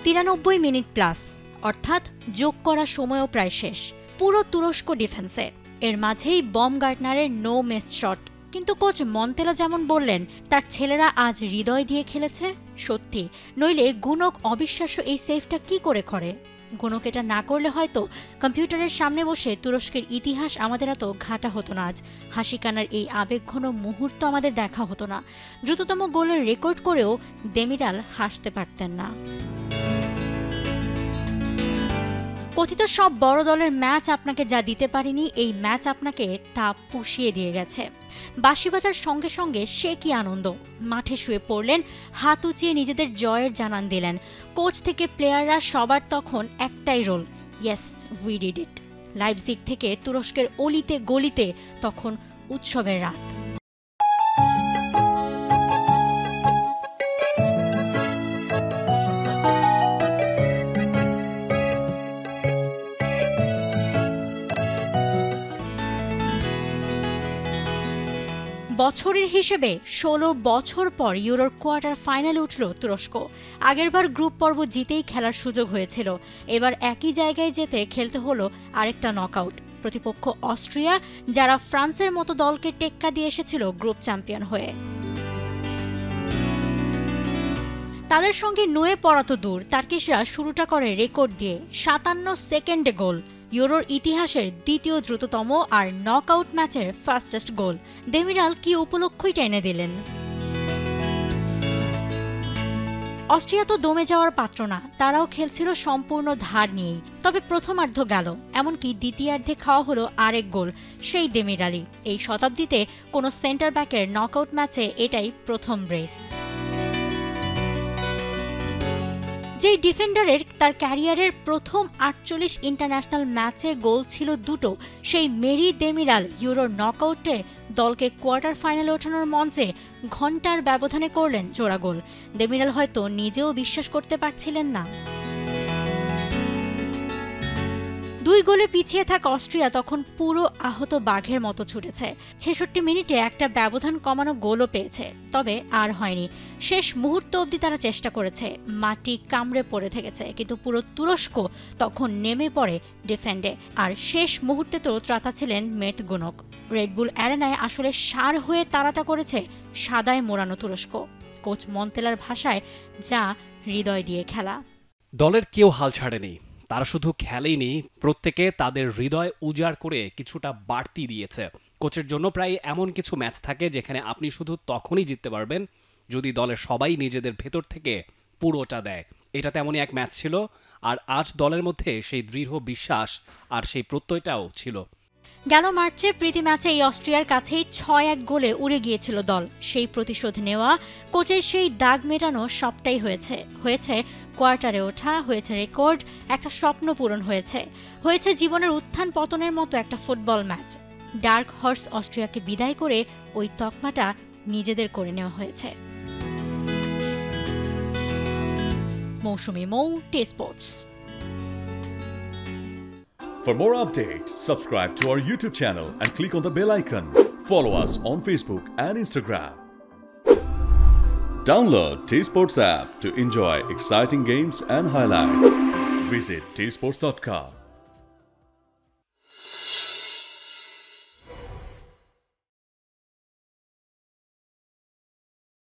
93 minute plus, অর্থাৎ যোগ করা সময়ও প্রায় শেষ। পুরো তুরস্ক ডিফেন্সে, এর মাঝেই বমগার্টনারের নো মিস শট। কিন্তু কোচ মন্তেলা যেমন বললেন, তার ছেলেরা আজ হৃদয় দিয়ে খেলেছে। সত্যি, নইলে গুণক অবিশ্বাস্য এই সেভটা কি করে। গুণক এটা না করলে হয়তো কম্পিউটারের সামনে বসে তুরস্কের ইতিহাস আমাদের এত ঘাটা হতো না। আজ হাসিকানার এই আবেগঘন মুহূর্ত আমাদের দেখা হতো না। দ্রুততম গোলের রেকর্ড করেও দেমিরাল হাসতে পারতেন না। কথিত সব বড় দলের ম্যাচ আপনাকে যা দিতে পারেনি, এই ম্যাচ আপনাকে তা পুষিয়ে দিয়ে গেছে। বাঁশি বাজার সঙ্গে সঙ্গে সে কি আনন্দ! মাঠে শুয়ে পড়লেন, হাত উঁচিয়ে নিজেদের জয়ের জানান দিলেন। কোচ থেকে প্লেয়াররা সবার তখন একটাই role, yes we did it. Leipzig থেকে তুরস্কের অলিতে গলিতে তখন উৎসবের রাত। বছরের হিসেবে 16 বছর পর ইউরোর কোয়ার্টার ফাইনালে উঠল তুরস্ক। আগেরবার গ্রুপ পর্ব জিতেই খেলার সুযোগ হয়েছিল, এবার একই জায়গায় যেতে খেলতে হলো আরেকটা নকআউট। প্রতিপক্ষ অস্ট্রিয়া, যারা ফ্রান্সের মতো দলকে টেক্কা দিয়ে এসেছিল গ্রুপ চ্যাম্পিয়ন হয়ে। তাদের সঙ্গে নুয়ে পড়া তো দূর, টার্কিশরা শুরুটা করে রেকর্ড দিয়ে 57 সেকেন্ডে গোল। ইউরোর ইতিহাসের দ্বিতীয় দ্রুততম আর নকআউট ম্যাচের ফাস্টেস্ট গোল। দেমিরাল কি উপলক্ষই টেনে দিলেন। অস্ট্রিয়া তো দমে যাওয়ার পাত্র না, তারাও খেলছিল সম্পূর্ণ ধার নিয়েই। তবে প্রথমার্ধ গেল, এমনকি দ্বিতীয়ার্ধে খাওয়া হলো আরেক গোল, সেই দেমিরালই। এই শতাব্দীতে কোনো সেন্টার ব্যাকের নকআউট ম্যাচে এটাই প্রথম ব্রেস। যেই ডিফেন্ডারের তার ক্যারিয়ারের প্রথম 48 ইন্টারন্যাশনাল ম্যাচে গোল ছিল দুটো, সেই মেরি দেমিরাল ইউরোর নকআউটে দলকে কোয়ার্টার ফাইনালে ওঠানোর মঞ্চে ঘণ্টার ব্যবধানে করলেন জোড়া গোল। দেমিরাল হয়তো নিজেও বিশ্বাস করতে পারছিলেন না। 2 গোলে পিছিয়ে থাকা অস্ট্রিয়া তখন পুরো আহত বাঘের মতো ছুটেছে। 66 মিনিটে একটা ব্যবধান কমানো গোলও পেয়েছে, তবে আর হয়নি। শেষ মুহূর্ত অবধি তারা চেষ্টা করেছে, মাটি কামড়ে পড়ে থেকেছে, কিন্তু পুরো তুরস্ক তখন নেমে পড়ে ডিফেন্ডে। আর শেষ মুহূর্তে তো ত্রাতা ছিলেন মেট গুনক। রেডবুল অ্যারেনায় আসলে সার হয়ে তাড়াটা করেছে সাদায় মোড়ানো তুরস্ক। কোচ মন্তেলার ভাষায়, যা হৃদয় দিয়ে খেলা। দলের কেউ হাল ছাড়েনি, তারা শুধু খেলেইনি, প্রত্যেকে তাদের হৃদয় উজাড় করে কিছুটা বাড়তি দিয়েছে। কোচের জন্য প্রায় এমন কিছু ম্যাচ থাকে যেখানে আপনি শুধু তখনই জিততে পারবেন যদি দলের সবাই নিজেদের ভেতর থেকে পুরোটা দেয়। এটা তেমনই এক ম্যাচ ছিল, আর আজ দলের মধ্যে সেই দৃঢ় বিশ্বাস আর সেই প্রত্যয়টাও ছিল। গেল মার্চে প্রীতি ম্যাচে এই অস্ট্রিয়ার কাছেই 6-1 গোলে উড়ে গিয়েছিল দল। সেই প্রতিশোধ নেওয়া, কোচের সেই দাগ মেটানো, সবটাই হয়েছে কোয়ার্টারে ওঠা, হয়েছে রেকর্ড, একটা স্বপ্ন পূরণ হয়েছে জীবনের উত্থান পতনের মতো একটা ফুটবল ম্যাচ। ডার্ক হর্স অস্ট্রিয়াকে বিদায় করে ওই তকমাটা নিজেদের করে নেওয়া হয়েছে। মৌসুমী মৌ, T Sports. For more updates, subscribe to our YouTube channel and click on the bell icon. Follow us on Facebook and Instagram. Download T-Sports app to enjoy exciting games and highlights. Visit tsports.com.